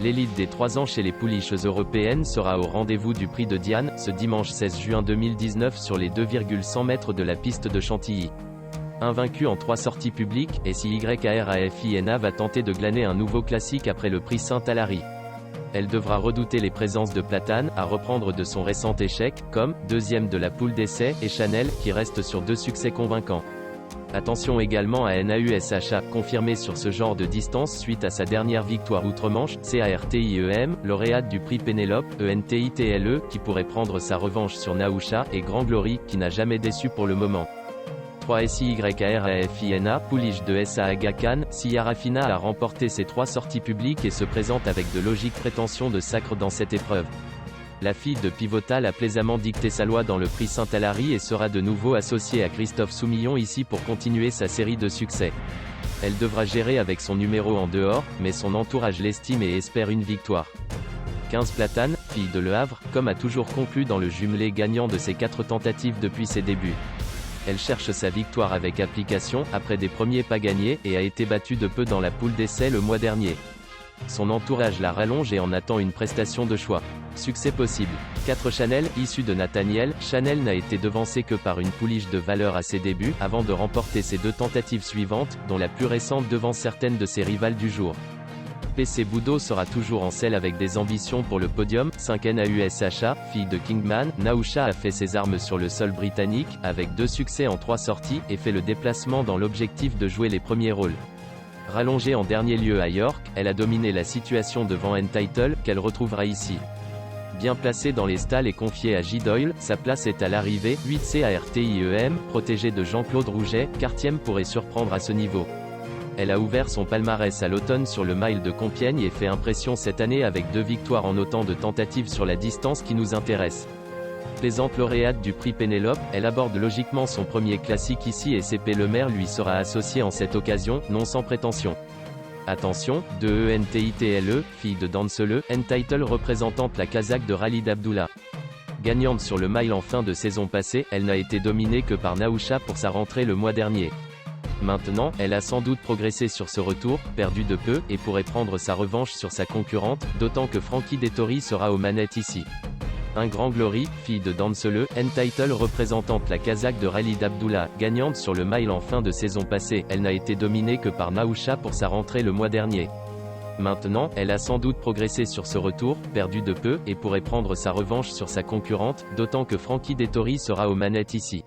L'élite des 3 ans chez les pouliches européennes sera au rendez-vous du Prix de Diane, ce dimanche 16 juin 2019 sur les 2,100 mètres de la piste de Chantilly. Invaincue en 3 sorties publiques, SYRAFINA va tenter de glaner un nouveau classique après le Prix Saint-Alary. Elle devra redouter les présences de Platane, à reprendre de son récent échec, comme, deuxième de la poule d'essai, et Chanel, qui reste sur 2 succès convaincants. Attention également à NAUSHA, confirmé sur ce genre de distance suite à sa dernière victoire outre-Manche, CARTIEM, lauréate du prix Pénélope, ENTITLE, qui pourrait prendre sa revanche sur Naousha, et Grand Glory, qui n'a jamais déçu pour le moment. 3 SYRAFINA, pouliche de SAAG Cannes, Syarafina a remporté ses 3 sorties publiques et se présente avec de logiques prétentions de sacre dans cette épreuve. La fille de Pivotal a plaisamment dicté sa loi dans le prix Saint-Alary et sera de nouveau associée à Christophe Soumillon ici pour continuer sa série de succès. Elle devra gérer avec son numéro en dehors, mais son entourage l'estime et espère une victoire. 15 Platane, fille de Le Havre, comme a toujours conclu dans le jumelé gagnant de ses 4 tentatives depuis ses débuts. Elle cherche sa victoire avec application, après des premiers pas gagnés, et a été battue de peu dans la poule d'essai le mois dernier. Son entourage la rallonge et en attend une prestation de choix. Succès possible. 4 Chanel, issue de Nathaniel, Chanel n'a été devancée que par une pouliche de valeur à ses débuts, avant de remporter ses 2 tentatives suivantes, dont la plus récente devant certaines de ses rivales du jour. PC Boudot sera toujours en selle avec des ambitions pour le podium. 5 NAUSHA, fille de Kingman, Naousha a fait ses armes sur le sol britannique, avec 2 succès en 3 sorties, et fait le déplacement dans l'objectif de jouer les premiers rôles. Rallongée en dernier lieu à York, elle a dominé la situation devant Entitle, qu'elle retrouvera ici. Bien placée dans les stalles et confiée à J. Doyle, sa place est à l'arrivée. 8 CARTIEM, protégée de Jean-Claude Rouget, Cartiem pourrait surprendre à ce niveau. Elle a ouvert son palmarès à l'automne sur le mile de Compiègne et fait impression cette année avec 2 victoires en autant de tentatives sur la distance qui nous intéresse. Plaisante lauréate du prix Pénélope, elle aborde logiquement son premier classique ici et CP Lemaire lui sera associé en cette occasion, non sans prétention. Attention, 2 ENTITLE, fille de Dansele, Entitle représentante la Kazakh de Khalid Abdullah. Gagnante sur le mile en fin de saison passée, elle n'a été dominée que par Naousha pour sa rentrée le mois dernier. Maintenant, elle a sans doute progressé sur ce retour, perdu de peu, et pourrait prendre sa revanche sur sa concurrente, d'autant que Frankie Dettori sera aux manettes ici. Un Grand Glory, fille de Dansele, Entitle représentante la Kazakh de Khalid Abdullah, gagnante sur le mile en fin de saison passée, elle n'a été dominée que par Naousha pour sa rentrée le mois dernier. Maintenant, elle a sans doute progressé sur ce retour, perdu de peu, et pourrait prendre sa revanche sur sa concurrente, d'autant que Frankie Dettori sera aux manettes ici.